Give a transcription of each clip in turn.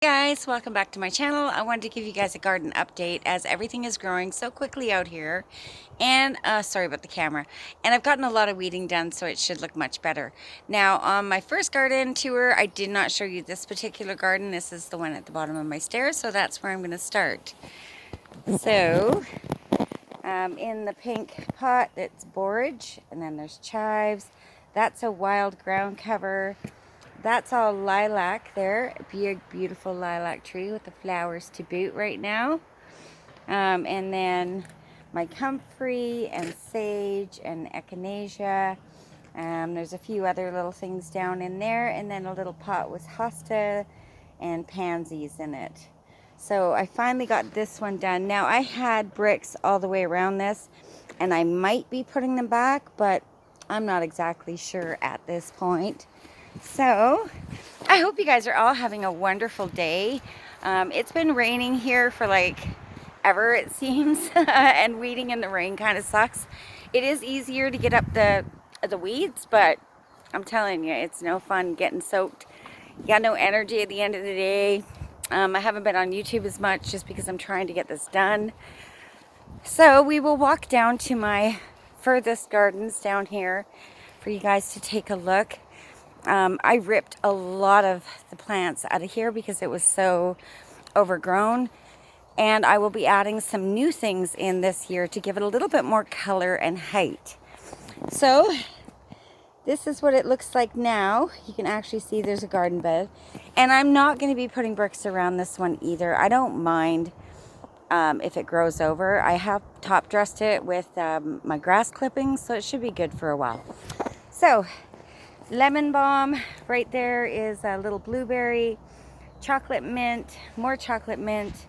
Guys, welcome back to my channel. I wanted to give you guys a garden update as everything is growing so quickly out here. And sorry about the camera. And I've gotten a lot of weeding done, so it should look much better. Now, on my first garden tour, I did not show you this particular garden. This is the one at the bottom of my stairs, so that's where I'm going to start. So, in the pink pot, it's borage, and then there's chives. That's a wild ground cover. That's all lilac there. Big, beautiful lilac tree with the flowers to boot right now. And then my comfrey and sage and echinacea. There's a few other little things down in there. And then a little pot with hosta and pansies in it. So I finally got this one done. Now I had bricks all the way around this, and I might be putting them back, but I'm not exactly sure at this point. So I hope you guys are all having a wonderful day. It's been raining here for like ever, it seems, and weeding in the rain kind of sucks. It is easier to get up the weeds, but I'm telling you, it's no fun getting soaked. You got no energy at the end of the day. I haven't been on YouTube as much just because I'm trying to get this done. So we will walk down to my furthest gardens down here for you guys to take a look. I ripped a lot of the plants out of here because it was so overgrown, and I will be adding some new things in this year to give it a little bit more color and height. So this is what it looks like now. You can actually see there's a garden bed, and I'm not going to be putting bricks around this one either. I don't mind if it grows over. I have top dressed it with my grass clippings, so it should be good for a while. So lemon balm right there is a little blueberry, chocolate mint, more chocolate mint,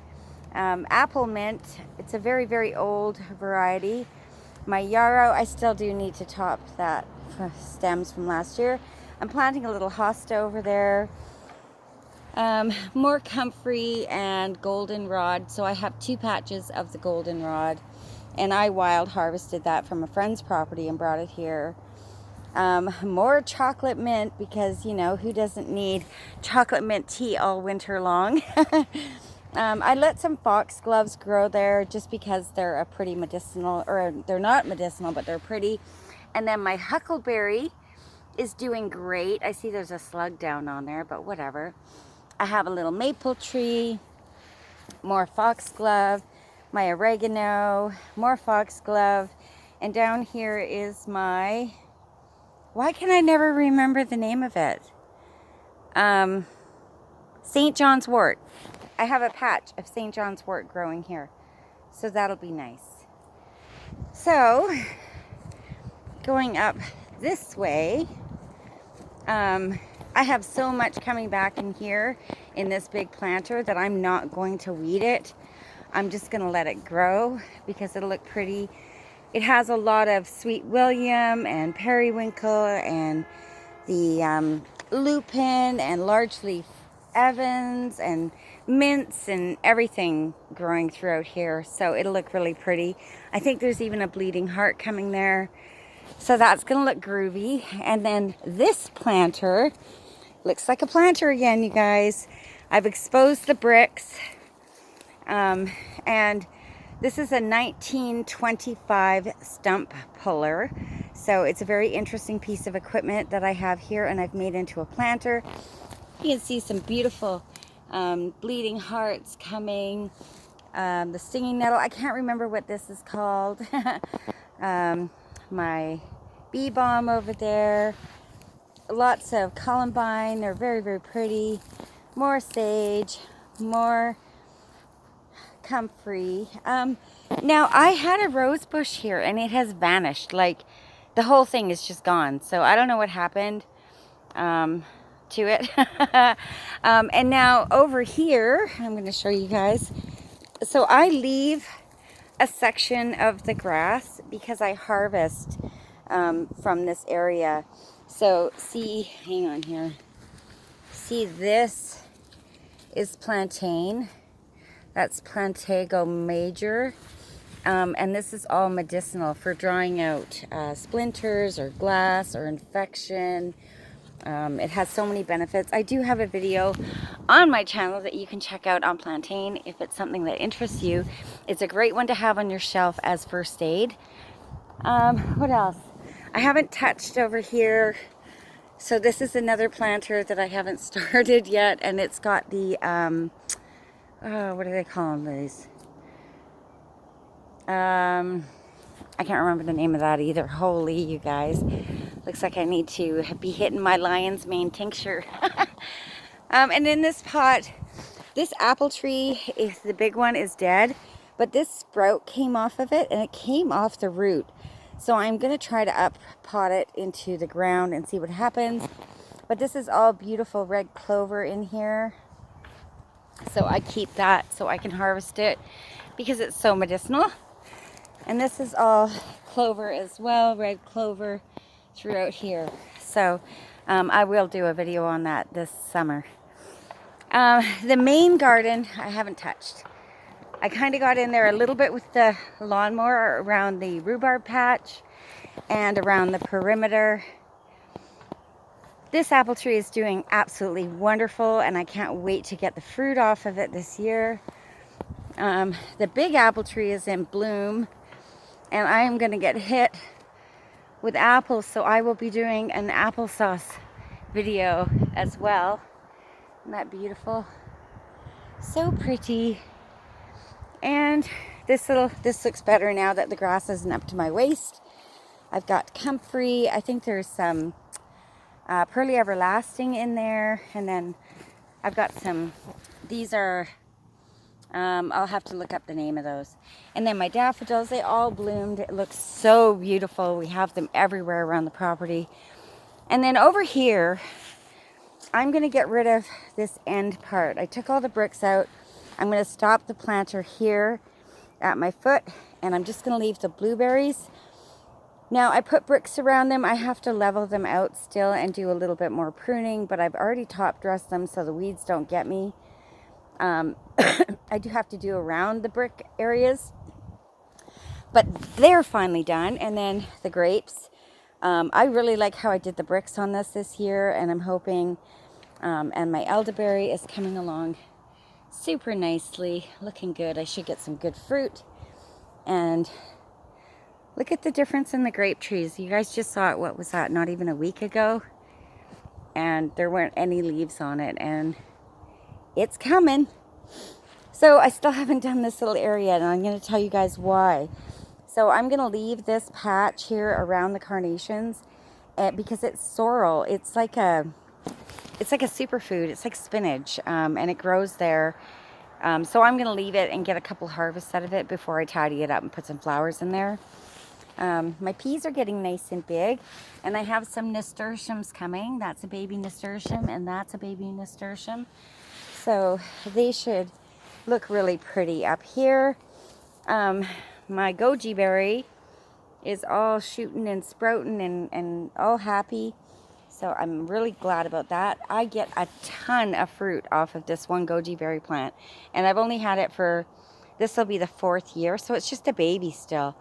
apple mint. It's a very, very old variety. My yarrow, I still do need to top that stems from last year. I'm planting a little hosta over there. More comfrey and goldenrod. So I have 2 patches of the goldenrod, and I wild harvested that from a friend's property and brought it here. More chocolate mint because, you know, who doesn't need chocolate mint tea all winter long? I let some foxgloves grow there just because they're a pretty medicinal, or they're not medicinal, but they're pretty. And then my huckleberry is doing great. I see there's a slug down on there, but whatever. I have a little maple tree, more foxglove, my oregano, more foxglove, and down here is my... Why can I never remember the name of it? St. John's wort. I have a patch of St. John's wort growing here, so that'll be nice. So, going up this way, I have so much coming back in here in this big planter that I'm not going to weed it. I'm just going to let it grow because it'll look pretty. It has a lot of Sweet William and periwinkle and the lupin and large leaf Evans and mints and everything growing throughout here. So it'll look really pretty. I think there's even a bleeding heart coming there. So that's going to look groovy. And then this planter looks like a planter again, you guys. I've exposed the bricks. And this is a 1925 stump puller. So it's a very interesting piece of equipment that I have here, and I've made into a planter. You can see some beautiful bleeding hearts coming. The stinging nettle, I can't remember what this is called. My bee balm over there. Lots of columbine, they're very, very pretty. More sage, more comfrey. Now I had a rose bush here and it has vanished. Like the whole thing is just gone. So I don't know what happened to it. And now over here, I'm going to show you guys. So I leave a section of the grass because I harvest from this area. So see, hang on here. See, this is plantain. That's Plantago major. And this is all medicinal for drying out splinters or glass or infection It has so many benefits. I do have a video on my channel that you can check out on plantain if it's something that interests you. It's a great one to have on your shelf as first aid. What else? I haven't touched over here. So this is another planter that I haven't started yet, and it's got the, what do they call these? I can't remember the name of that either. Holy, you guys. Looks like I need to be hitting my lion's mane tincture. And in this pot, this apple tree, is the big one, is dead. But this sprout came off of it, and it came off the root. So I'm going to try to up pot it into the ground and see what happens. But this is all beautiful red clover in here. So I keep that so I can harvest it because it's so medicinal. And this is all clover as well, red clover throughout here. So I will do a video on that this summer. The main garden I haven't touched. I kind of got in there a little bit with the lawnmower around the rhubarb patch and around the perimeter. This apple tree is doing absolutely wonderful, and I can't wait to get the fruit off of it this year. The big apple tree is in bloom, and I am going to get hit with apples, so I will be doing an applesauce video as well. Isn't that beautiful? So pretty. And this looks better now that the grass isn't up to my waist. I've got comfrey. I think there's some Pearly Everlasting in there, and then I've got some, these are, I'll have to look up the name of those. And then my daffodils, they all bloomed. It looks so beautiful. We have them everywhere around the property. And then over here, I'm going to get rid of this end part. I took all the bricks out. I'm going to stop the planter here at my foot, and I'm just going to leave the blueberries. Now, I put bricks around them. I have to level them out still and do a little bit more pruning, but I've already top dressed them so the weeds don't get me. I do have to do around the brick areas, but they're finally done. And then the grapes. I really like how I did the bricks on this year, and I'm hoping, and my elderberry is coming along super nicely, looking good. I should get some good fruit. And look at the difference in the grape trees. You guys just saw it, what was that, not even a week ago? And there weren't any leaves on it, and it's coming. So I still haven't done this little area, and I'm going to tell you guys why. So I'm going to leave this patch here around the carnations because it's sorrel. It's like a superfood. It's like spinach, and it grows there. So I'm going to leave it and get a couple harvests out of it before I tidy it up and put some flowers in there. My peas are getting nice and big, and I have some nasturtiums coming. That's a baby nasturtium, and that's a baby nasturtium. So they should look really pretty up here. My goji berry is all shooting and sprouting and all happy. So I'm really glad about that. I get a ton of fruit off of this one goji berry plant, and I've only had it for, this will be the 4th year, so it's just a baby still.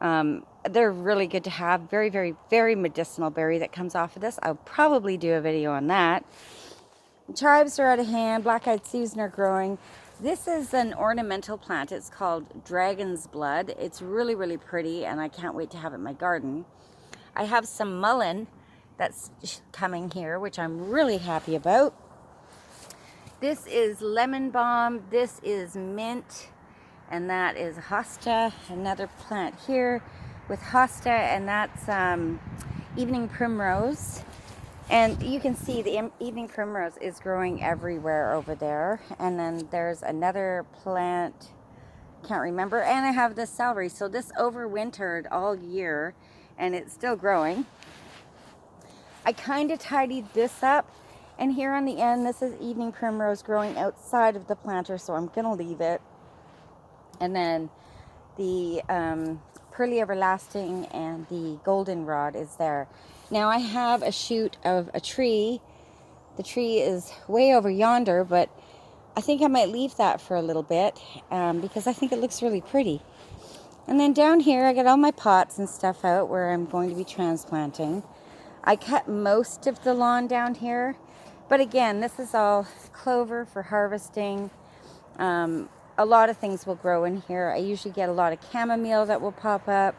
They're really good to have. Very, very, very medicinal berry that comes off of this. I'll probably do a video on that. Chives are out of hand. Black-eyed Susan are growing. This is an ornamental plant. It's called Dragon's Blood. It's really, really pretty, and I can't wait to have it in my garden. I have some mullein that's coming here, which I'm really happy about. This is lemon balm. This is mint, and that is hosta. Another plant here with hosta, and that's evening primrose. And you can see the evening primrose is growing everywhere over there. And then there's another plant, can't remember. And I have this celery. So this overwintered all year, and it's still growing. I kind of tidied this up. And here on the end, this is evening primrose growing outside of the planter, so I'm going to leave it. And then the Pearly Everlasting and the goldenrod is there. Now I have a shoot of a tree. The tree is way over yonder, but I think I might leave that for a little bit because I think it looks really pretty. And then down here I got all my pots and stuff out where I'm going to be transplanting. I cut most of the lawn down here, but again, this is all clover for harvesting. A lot of things will grow in here. I usually get a lot of chamomile that will pop up.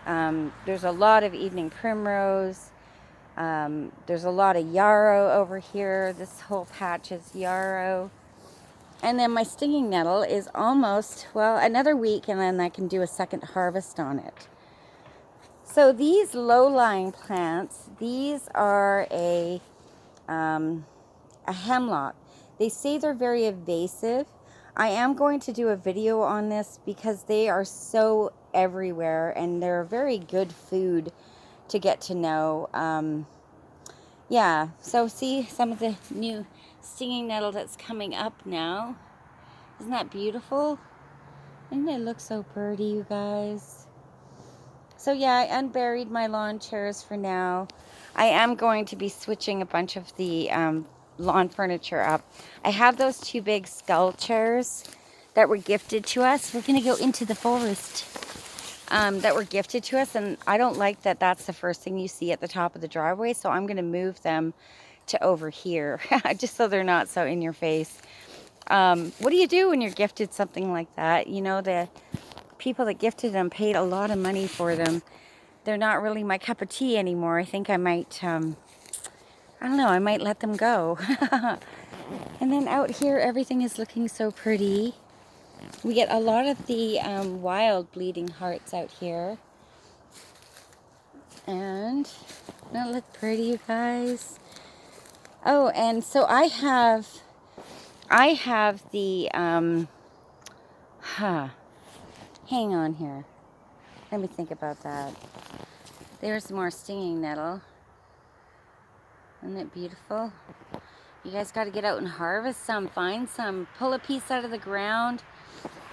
There's a lot of evening primrose. There's a lot of yarrow over here. This whole patch is yarrow. And then my stinging nettle is almost, well, another week, and then I can do a second harvest on it. So these low-lying plants, these are a hemlock. They say they're very invasive. I am going to do a video on this because they are so everywhere, and they're very good food to get to know. Yeah, so see some of the new stinging nettle that's coming up now. Isn't that beautiful? Doesn't it look so pretty, you guys? So yeah, I unburied my lawn chairs for now. I am going to be switching a bunch of the lawn furniture up. I have those two big skull chairs that were gifted to us. We're going to go into the forest. That were gifted to us, and I don't like that that's the first thing you see at the top of the driveway, so I'm going to move them to over here just so they're not so in your face. What do you do when you're gifted something like that? You know, the people that gifted them paid a lot of money for them. They're not really my cup of tea anymore. I think I might, I don't know, I might let them go. And then out here, everything is looking so pretty. We get a lot of the wild bleeding hearts out here. And doesn't that look pretty, you guys? Oh, and so I have the, hang on here. Let me think about that. There's more stinging nettle. Isn't it beautiful? You guys got to get out and harvest some, find some, pull a piece out of the ground,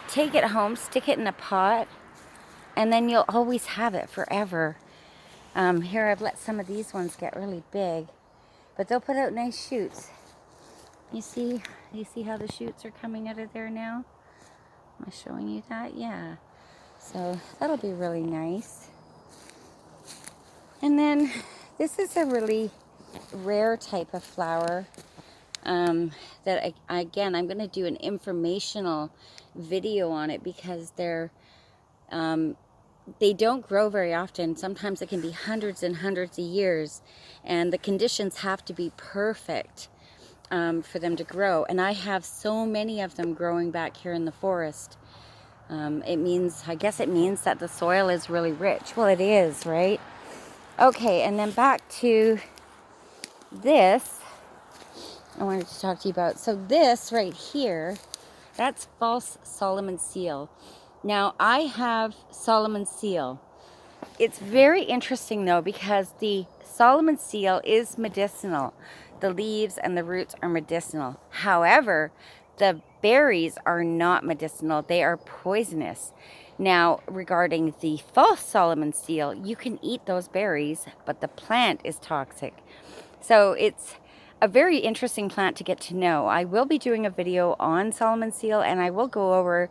take it home, stick it in a pot, and then you'll always have it forever. Here I've let some of these ones get really big, but they'll put out nice shoots. You see how the shoots are coming out of there now? Am I showing you that? Yeah. So that'll be really nice. And then this is a really rare type of flower that again, I'm going to do an informational video on it because they don't grow very often. Sometimes it can be hundreds and hundreds of years, and the conditions have to be perfect for them to grow. And I have so many of them growing back here in the forest. I guess it means that the soil is really rich. Well, it is, right? Okay, and then back to this, I wanted to talk to you about. So this right here, that's false Solomon seal. Now, I have Solomon seal. It's very interesting, though, because the Solomon seal is medicinal. The leaves and the roots are medicinal. However, the berries are not medicinal. They are poisonous. Now, regarding the false Solomon seal, you can eat those berries, but the plant is toxic. So it's a very interesting plant to get to know. I will be doing a video on Solomon seal, and I will go over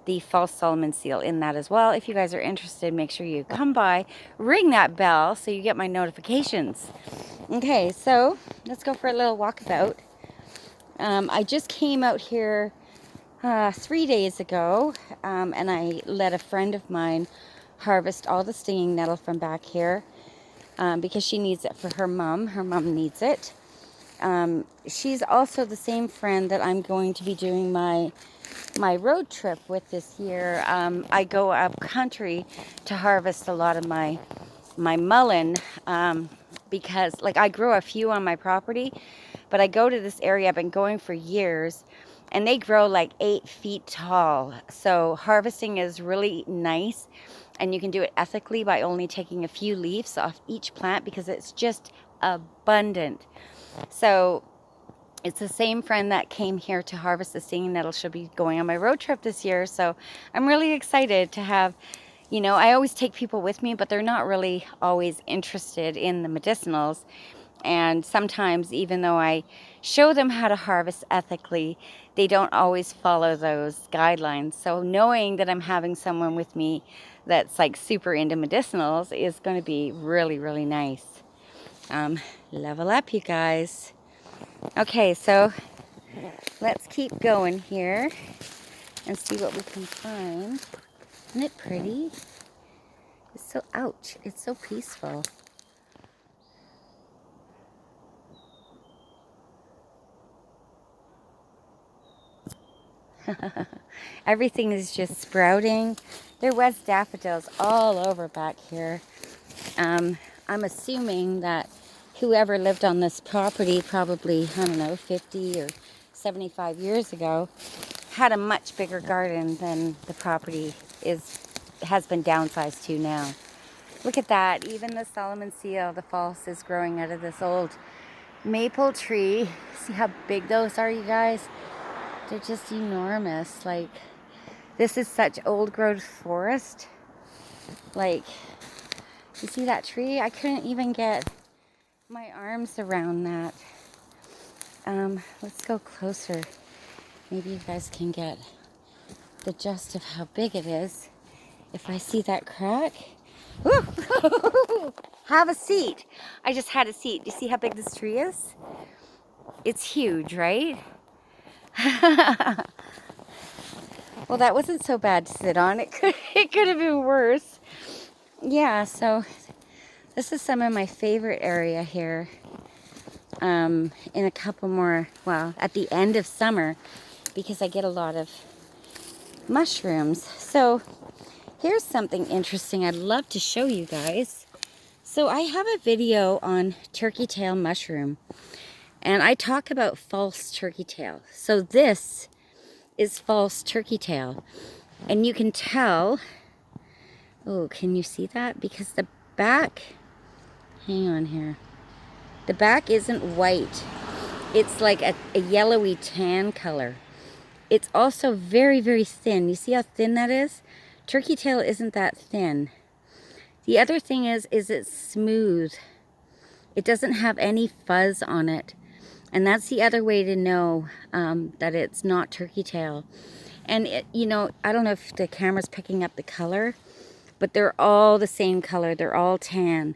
the false Solomon seal in that as well. If you guys are interested, make sure you come by, ring that bell so you get my notifications. Okay, so let's go for a little walkabout. I just came out here 3 days ago, and I let a friend of mine harvest all the stinging nettle from back here because she needs it for her mom. Her mom needs it. She's also the same friend that I'm going to be doing my road trip with this year. I go up country to harvest a lot of my mullein because, like, I grow a few on my property, but I go to this area I've been going for years, and they grow like 8 feet tall. So harvesting is really nice, and you can do it ethically by only taking a few leaves off each plant because it's just abundant. So it's the same friend that came here to harvest the stinging nettle. She'll be going on my road trip this year. So I'm really excited to have, I always take people with me, but they're not really always interested in the medicinals. And sometimes, even though I show them how to harvest ethically, they don't always follow those guidelines. So knowing that I'm having someone with me that's like super into medicinals is going to be really, really nice. Level up, you guys. Okay, so let's keep going here and see what we can find. Isn't it pretty? It's so, ouch, it's so peaceful. Everything is just sprouting. There was daffodils all over back here. I'm assuming that whoever lived on this property probably, I don't know, 50 or 75 years ago had a much bigger garden than the property has been downsized to now. Look at that. Even the Solomon seal, the false, is growing out of this old maple tree. See how big those are, you guys? They're just enormous. Like, this is such old growth forest. Like, you see that tree? I couldn't even get my arms around that. Let's go closer. Maybe you guys can get the gist of how big it is. If I see that crack. Have a seat. I just had a seat. Do you see how big this tree is? It's huge, right? Well, that wasn't so bad to sit on. It could have been worse. Yeah, so this is some of my favorite area here. In a couple more, well, at the end of summer, because I get a lot of mushrooms. So here's something interesting I'd love to show you guys. So I have a video on turkey tail mushroom, and I talk about false turkey tail. So this is false turkey tail, and you can tell, oh, can you see that? Because the back, hang on here, the back isn't white. It's like a yellowy tan color. It's also very, very thin. You see how thin that is? Turkey tail isn't that thin. The other thing is it's smooth. It doesn't have any fuzz on it. And that's the other way to know that it's not turkey tail. And, you know, I don't know if the camera's picking up the color, but they're all the same color. They're all tan.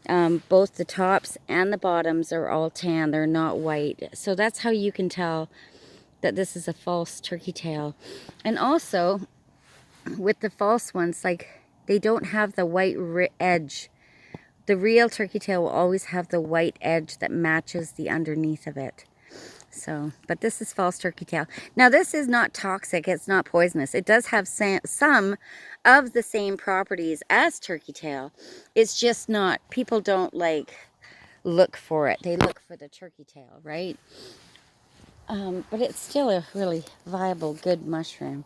Both the tops and the bottoms are all tan. They're not white. So that's how you can tell that this is a false turkey tail. And also, with the false ones, like, they don't have the white edge. The real turkey tail will always have the white edge that matches the underneath of it. So, but this is false turkey tail. Now, this is not toxic. It's not poisonous. It does have some of the same properties as turkey tail. It's just not, people don't like look for it. They look for the turkey tail, right? But it's still a really viable, good mushroom.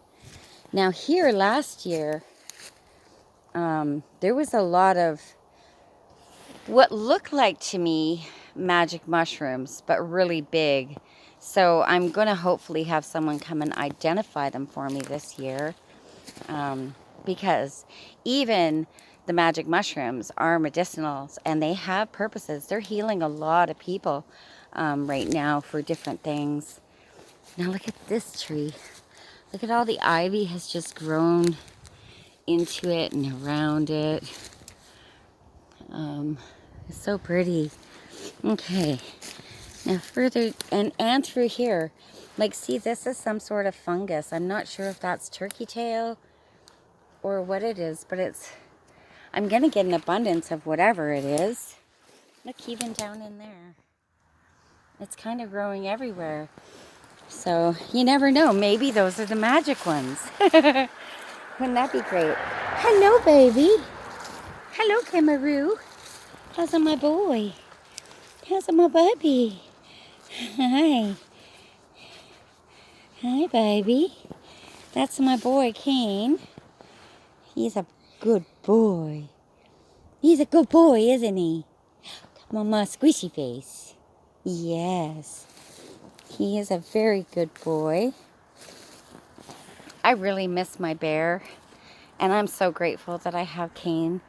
Now here last year, there was a lot of what looked like to me magic mushrooms, but really big. So I'm going to hopefully have someone come and identify them for me this year. Because even the magic mushrooms are medicinals and they have purposes. They're healing a lot of people right now for different things. Now look at this tree. Look at all the ivy has just grown into it and around it. It's so pretty. Okay. Now further, and through here. Like, see, this is some sort of fungus. I'm not sure if that's turkey tail or what it is, but I'm going to get an abundance of whatever it is. Look, even down in there. It's kind of growing everywhere. So, you never know. Maybe those are the magic ones. Wouldn't that be great? Hello, baby. Hello, Kemaroo. How's my boy? How's my baby? Hi. Hi, baby. That's my boy, Kane. He's a good boy. He's a good boy, isn't he? Come on, my squishy face. Yes. He is a very good boy. I really miss my bear, and I'm so grateful that I have Kane.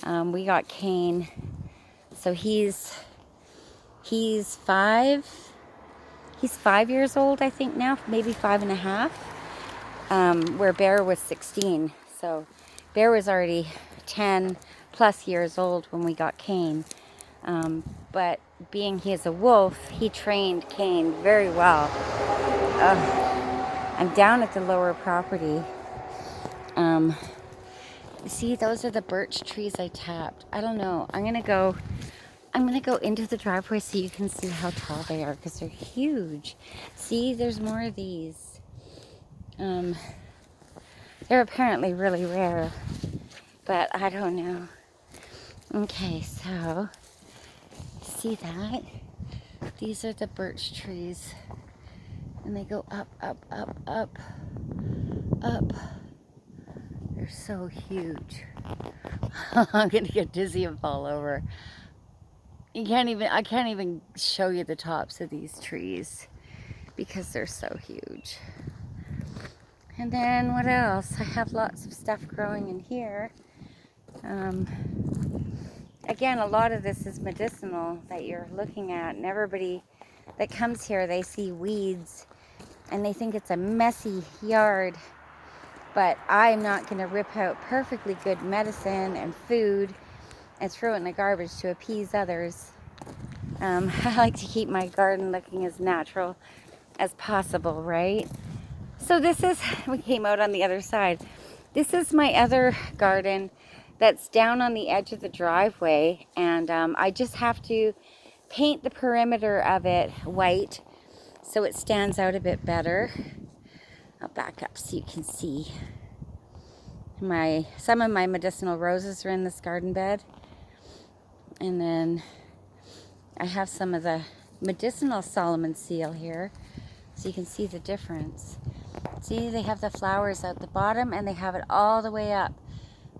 We got Kane, so he's 5 years old, I think now, maybe 5.5. Where Bear was 16, so Bear was already 10 plus years old when we got Kane. but being he is a wolf, he trained Cain very well. I'm down at the lower property. See, those are the birch trees I tapped. I don't know. I'm gonna go into the driveway so you can see how tall they are, because they're huge. See, there's more of these. They're apparently really rare, but I don't know. Okay, so see that? These are the birch trees, and they go up, up, up, up, up. They're so huge. I'm gonna get dizzy and fall over. I can't even show you the tops of these trees because they're so huge. And then what else? I have lots of stuff growing in here. Again, a lot of this is medicinal that you're looking at, and everybody that comes here, they see weeds and they think it's a messy yard. But I'm not going to rip out perfectly good medicine and food and throw it in the garbage to appease others. I like to keep my garden looking as natural as possible, right? So this is, we came out on the other side. This is my other garden that's down on the edge of the driveway, and I just have to paint the perimeter of it white so it stands out a bit better. I'll back up so you can see. Some of my medicinal roses are in this garden bed, and then I have some of the medicinal Solomon seal here, so you can see the difference. See, they have the flowers at the bottom, and they have it all the way up,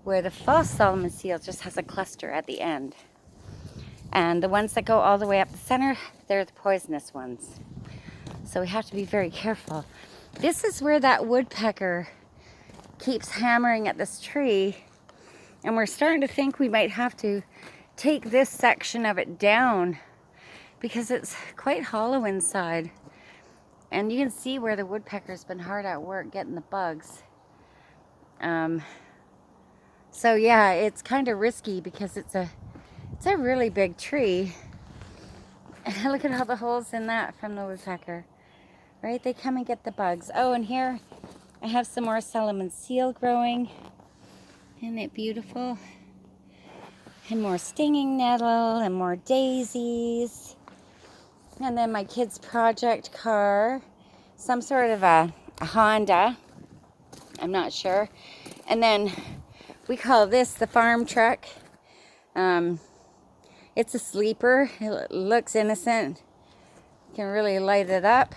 where the false Solomon seal just has a cluster at the end. And the ones that go all the way up the center, they're the poisonous ones. So we have to be very careful. This is where that woodpecker keeps hammering at this tree, and we're starting to think we might have to take this section of it down because it's quite hollow inside. And you can see where the woodpecker's been hard at work getting the bugs. So yeah, it's kind of risky because it's a really big tree. And look at all the holes in that from the woodpecker. Right? They come and get the bugs. Oh, and here I have some more Solomon seal growing. Isn't it beautiful? And more stinging nettle and more daisies. And then my kid's project car. Some sort of a Honda. I'm not sure. And then we call this the farm truck. It's a sleeper. It looks innocent. You can really light it up.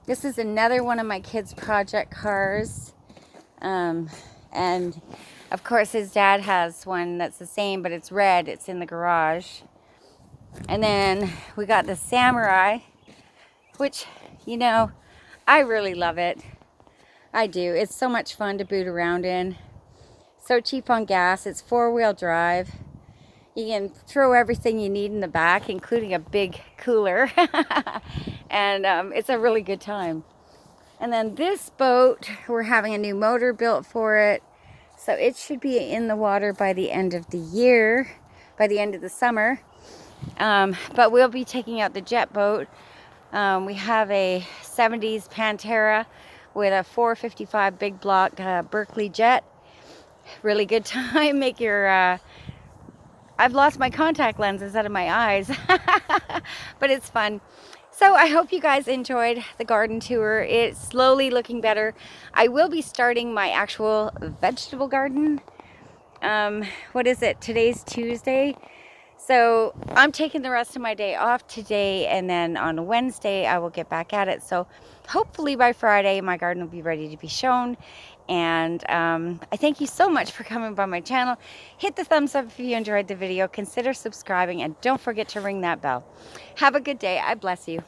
This is another one of my kids' project cars. And of course his dad has one that's the same, but it's red. It's in the garage. And then we got the Samurai, which, you know, I really love it. I do. It's so much fun to boot around in. So cheap on gas. It's 4-wheel drive. You can throw everything you need in the back, including a big cooler. And it's a really good time. And then this boat, we're having a new motor built for it. So it should be in the water by the end of the year, by the end of the summer. But we'll be taking out the jet boat. We have a 70s Pantera with a 455 big block Berkeley jet. Really good time. Make your... I've lost my contact lenses out of my eyes. But it's fun. So I hope you guys enjoyed the garden tour. It's slowly looking better. I will be starting my actual vegetable garden. What is it? Today's Tuesday. So I'm taking the rest of my day off today, and then on Wednesday I will get back at it. So hopefully by Friday my garden will be ready to be shown. And I thank you so much for coming by my channel. Hit the thumbs up if you enjoyed the video. Consider subscribing, and don't forget to ring that bell. Have a good day. I bless you.